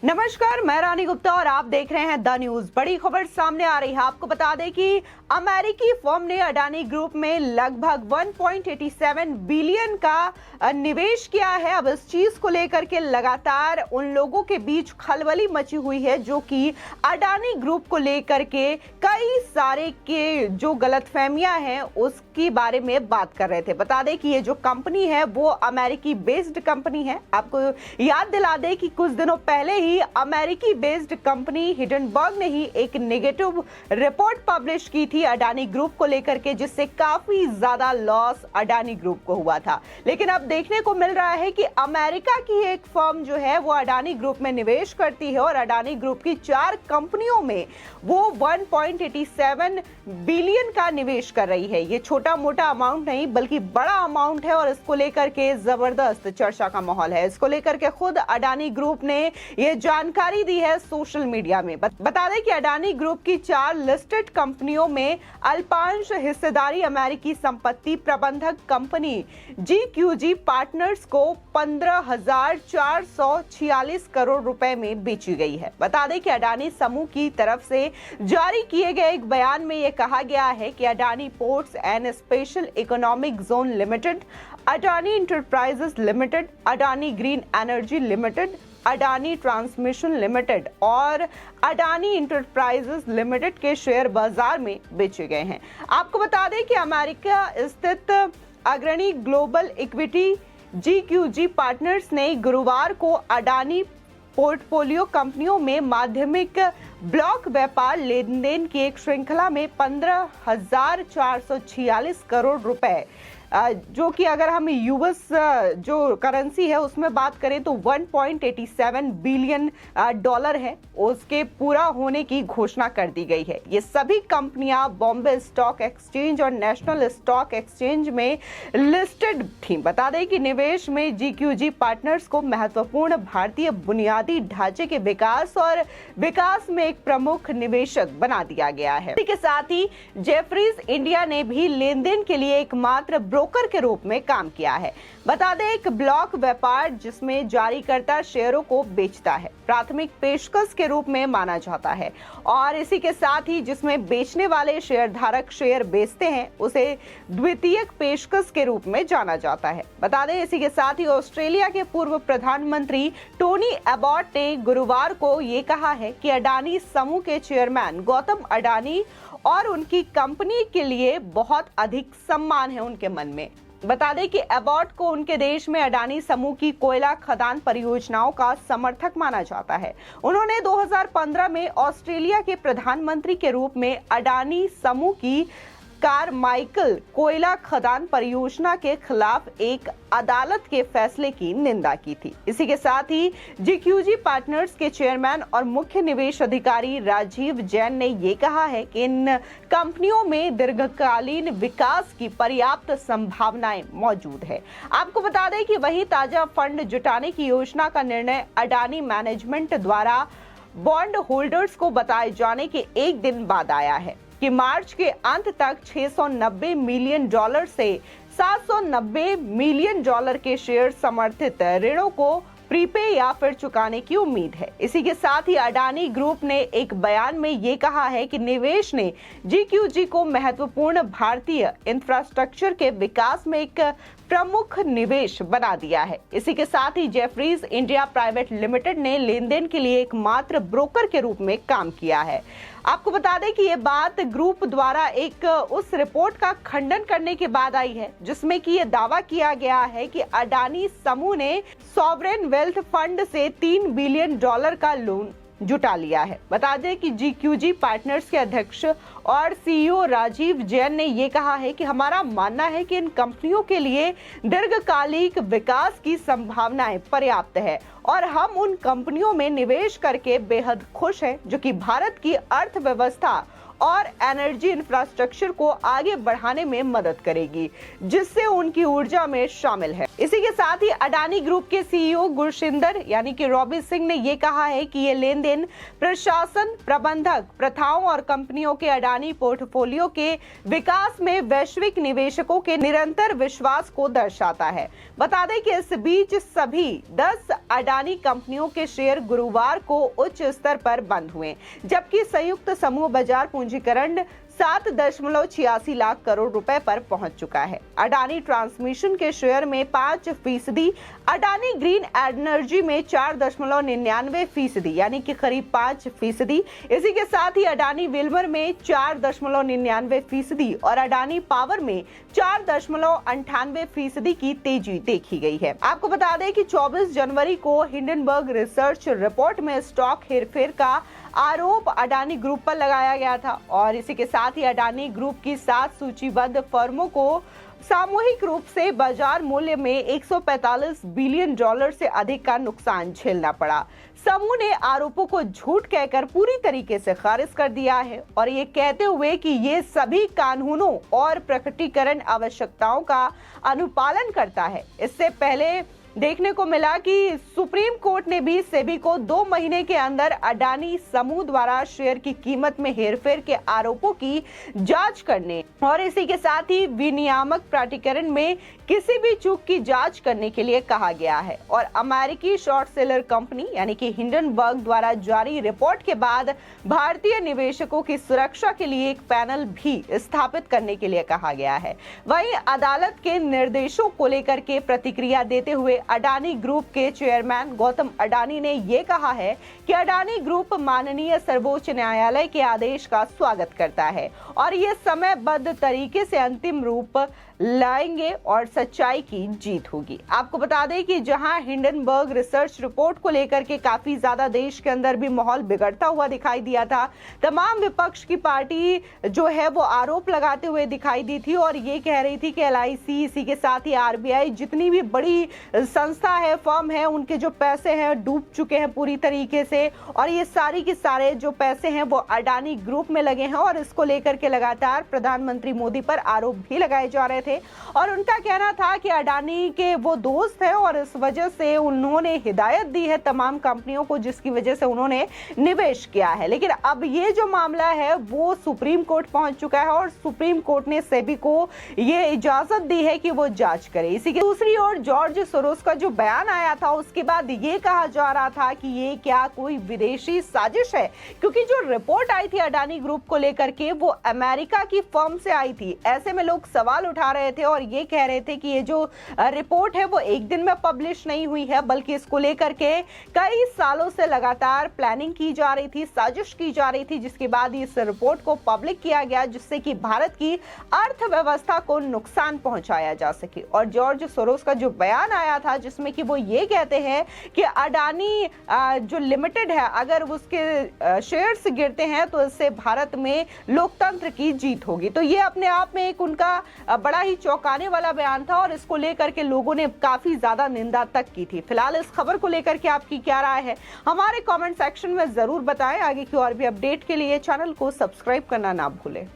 नमस्कार, मैं रानी गुप्ता और आप देख रहे हैं द न्यूज। बड़ी खबर सामने आ रही है। आपको बता दें कि अमेरिकी फर्म ने अडानी ग्रुप में लगभग 1.87 बिलियन का निवेश किया है। अब इस चीज को लेकर के लगातार उन लोगों के बीच खलबली मची हुई है जो कि अडानी ग्रुप को लेकर के कई सारे के जो गलतफहमियां हैं उसके बारे में बात कर रहे थे। बता दें कि ये जो कंपनी है वो अमेरिकी बेस्ड कंपनी है। आपको याद दिला दें कि कुछ दिनों पहले ही अमेरिकी बेस्ड कंपनी हिंडनबर्ग ने ही एक नेगेटिव रिपोर्ट पब्लिश की थी अडानी ग्रुप को लेकर के, जिससे काफी ज्यादा लॉस अडानी ग्रुप को हुआ था। लेकिन अब देखने को मिल रहा है कि अमेरिका की एक फर्म जो है वो अडानी ग्रुप में निवेश करती है और अडानी ग्रुप की 4 कंपनियों में वो 1.87 बिलियन का निवेश कर रही है। ये छोटा मोटा अमाउंट नहीं बल्कि बड़ा अमाउंट है और इसको लेकर के जबरदस्त चर्चा का माहौल है। इसको लेकर के खुद अडानी ग्रुप ने ये जानकारी दी है सोशल मीडिया में। बता दें कि अडानी ग्रुप की 4 लिस्टेड कंपनियों में अल्पांश हिस्सेदारी अमेरिकी संपत्ति प्रबंधक कंपनी GQG पार्टनर्स को 15,446 करोड़ रुपए में बेची गई है। बता दें कि अडानी समूह की तरफ से जारी किए गए एक बयान में यह कहा गया है कि Adani ports and special economic zone limited, Adani enterprises limited, Adani green energy limited, Adani transmission limited और अडानी इंटरप्राइजेस लिमिटेड के शेयर बाजार में बेचे गए हैं। आपको बता दें कि अमेरिका स्थित अग्रणी ग्लोबल इक्विटी GQG पार्टनर्स ने गुरुवार को अडानी पोर्टफोलियो कंपनियों में माध्यमिक ब्लॉक व्यापार लेन देन की एक श्रृंखला में 15,446 करोड़ रुपए, जो कि अगर हम यूएस जो करेंसी है उसमें बात करें तो 1.87 बिलियन डॉलर है, उसके पूरा होने की घोषणा कर दी गई है। ये सभी कंपनियां बॉम्बे स्टॉक एक्सचेंज और नेशनल स्टॉक एक्सचेंज में लिस्टेड थी। बता दें कि निवेश में GQG पार्टनर्स को महत्वपूर्ण भारतीय बुनियादी ढांचे के विकास में एक प्रमुख निवेशक बना दिया गया है। इसी के साथ ही जेफरीज इंडिया ने भी लेन देन के लिए एकमात्र ब्रोकर के रूप में काम किया है। बता दें एक ब्लॉक व्यापार जिसमें जारीकर्ता शेयरों को बेचता है प्राथमिक पेशकश के रूप में माना जाता है और इसी के साथ ही जिसमें बेचने वाले शेयरधारक शेयर बेचते हैं उसे द्वितीयक पेशकश के रूप में जाना जाता है। बता दें इसी के साथ ही ऑस्ट्रेलिया के पूर्व प्रधानमंत्री टोनी एबॉट ने गुरुवार को ये कहा है कि अडानी समूह के चेयरमैन गौतम अडानी और उनकी कंपनी के लिए बहुत अधिक सम्मान है उनके मन में। बता दें कि एबॉट को उनके देश में अडानी समूह की कोयला खदान परियोजनाओं का समर्थक माना जाता है। उन्होंने 2015 में ऑस्ट्रेलिया के प्रधानमंत्री के रूप में अडानी समूह की कारमाइकल कोयला खदान परियोजना के खिलाफ एक अदालत के फैसले की निंदा की थी। इसी के साथ ही GQG पार्टनर्स के चेयरमैन और मुख्य निवेश अधिकारी राजीव जैन ने ये कहा है कि इन कंपनियों में दीर्घकालीन विकास की पर्याप्त संभावनाएं मौजूद है। आपको बता दें कि वही ताजा फंड जुटाने की योजना का निर्णय अडानी मैनेजमेंट द्वारा बॉन्ड होल्डर्स को बताए जाने के एक दिन बाद आया है कि मार्च के अंत तक 690 मिलियन डॉलर से 790 मिलियन डॉलर के शेयर समर्थित ऋणों को प्रीपे या फिर चुकाने की उम्मीद है। इसी के साथ ही अडानी ग्रुप ने एक बयान में ये कहा है कि निवेश ने GQG को महत्वपूर्ण भारतीय इंफ्रास्ट्रक्चर के विकास में एक प्रमुख निवेश बना दिया है। इसी के साथ ही जेफरीज इंडिया प्राइवेट लिमिटेड ने लेन देन के लिए एकमात्र ब्रोकर के रूप में काम किया है। आपको बता दें कि ये बात ग्रुप द्वारा एक उस रिपोर्ट का खंडन करने के बाद आई है जिसमें कि ये दावा किया गया है कि अडानी समूह ने सॉवरेन वेल्थ फंड से 3 बिलियन डॉलर का लोन जुटा लिया है। बता दें कि GQG पार्टनर्स के अध्यक्ष और CEO राजीव जैन ने यह कहा है कि हमारा मानना है कि इन कंपनियों के लिए दीर्घकालिक विकास की संभावनाएं पर्याप्त है और हम उन कंपनियों में निवेश करके बेहद खुश हैं जो कि भारत की अर्थव्यवस्था और एनर्जी इंफ्रास्ट्रक्चर को आगे बढ़ाने में मदद करेगी, जिससे उनकी ऊर्जा में शामिल है। इसी के साथ ही अडानी ग्रुप के सीईओ गुरशिंदर यानी कि रॉबी सिंह ने यह कहा है कि ये लेन देन प्रशासन, प्रबंधक, प्रथाओं और कंपनियों के अडानी पोर्टफोलियो के विकास में वैश्विक निवेशकों के निरंतर विश्वास को दर्शाता है। बता दें कि इस बीच सभी 10 अडानी कंपनियों के शेयर गुरुवार को उच्च स्तर पर बंद हुए, जबकि संयुक्त समूह बाजार पूंजीकरण 7.86 लाख करोड़ रुपए पर पहुंच चुका है। अडानी ट्रांसमिशन के शेयर में 5%, अडानी ग्रीन एनर्जी में 4.99% यानी कि करीब 5%। इसी के साथ ही अडानी विल्मर में 4.99% और अडानी पावर में 4.98% की तेजी देखी गई है। आपको बता दें कि 24 जनवरी को हिंडनबर्ग रिसर्च रिपोर्ट में स्टॉक हेरफेर का आरोप अडानी ग्रुप पर लगाया गया था और इसी के साथ ही अडानी ग्रुप की 7 सूचीबद्ध फर्मों को सामूहिक रूप से बाजार मूल्य में $145 बिलियन से अधिक का नुकसान झेलना पड़ा। समूह ने आरोपों को झूठ कहकर पूरी तरीके से खारिज कर दिया है और ये कहते हुए कि ये सभी कानूनों और प्रकटीकरण आवश्यकताओं का अनुपालन करता है। इससे पहले देखने को मिला कि सुप्रीम कोर्ट ने भी सेबी को 2 महीने के अंदर अडानी समूह द्वारा शेयर की कीमत में हेरफेर के आरोपों की जांच करने और इसी के साथ ही विनियामक प्राधिकरण में किसी भी चूक की जांच करने के लिए कहा गया है। और अमेरिकी शॉर्ट सेलर कंपनी यानी कि हिंडनबर्ग द्वारा जारी रिपोर्ट के बाद भारतीय निवेशकों की सुरक्षा के लिए एक पैनल भी स्थापित करने के लिए कहा गया है। वहीं अदालत के निर्देशों को लेकर के प्रतिक्रिया देते हुए अडानी ग्रुप के चेयरमैन गौतम अडानी ने यह कहा है कि अडानी ग्रुप माननीय सर्वोच्च न्यायालय के आदेश का स्वागत करता है और ये समयबद्ध तरीके से अंतिम रूप लाएंगे और सच्चाई की जीत होगी। आपको बता दें कि जहां हिंडनबर्ग रिसर्च रिपोर्ट को लेकर के काफी ज्यादा देश के अंदर भी माहौल बिगड़ता हुआ दिखाई दिया था, तमाम विपक्ष की पार्टी जो है वो आरोप लगाते हुए दिखाई दी थी और ये कह रही थी कि LIC, इसी के साथ ही RBI, जितनी भी बड़ी संस्था है, फर्म है, उनके जो पैसे हैं डूब चुके हैं पूरी तरीके से और ये सारी के सारे जो पैसे हैं वो अडानी ग्रुप में लगे हैं और इसको लेकर के लगातार प्रधानमंत्री मोदी पर आरोप भी लगाए जा रहे थे और उनका कहना था कि अडानी के वो दोस्त हैं और इस वजह से उन्होंने हिदायत दी है तमाम कंपनियों को, जिसकी वजह से उन्होंने निवेश किया है। लेकिन अब ये जो मामला है वो सुप्रीम कोर्ट पहुंच चुका है और सुप्रीम कोर्ट ने सेबी को ये इजाजत दी है कि वो जांच करे। इसी के दूसरी ओर जॉर्ज सोरोस का जो बयान आया था उसके बाद ये कहा जा रहा था कि ये क्या कोई विदेशी साजिश है, क्योंकि जो रिपोर्ट आई थी अडानी ग्रुप को लेकर के वो अमेरिका की फर्म से आई थी। ऐसे में लोग सवाल उठा रहे थे और ये कह रहे थे कि ये जो रिपोर्ट है वो एक दिन में पब्लिश नहीं हुई है, बल्कि इसको लेकर के कई सालों से लगातार प्लानिंग की जा रही थी, साजिश की जा रही थी, जिसके बाद इस रिपोर्ट को पब्लिक किया गया जिससे कि भारत की अर्थव्यवस्था को नुकसान पहुंचाया जा सके। और जॉर्ज सोरोस का जो बयान आया था जिसमें कि वो ये कहते हैं कि अडानी जो लिमिटेड है अगर उसके शेयर्स गिरते हैं तो इससे भारत में लोकतंत्र की जीत होगी। तो ये अपने आप में एक उनका बड़ा ही चौंकाने वाला बयान था और इसको लेकर के लोगों ने काफी ज्यादा निंदा तक की थी। फिलहाल इस खबर को लेकर के आपकी क्या राय है हमारे कमेंट सेक्शन में जरूर बताएं। आगे की और भी अपडेट के लिए चैनल को सब्सक्राइब करना ना भूलें।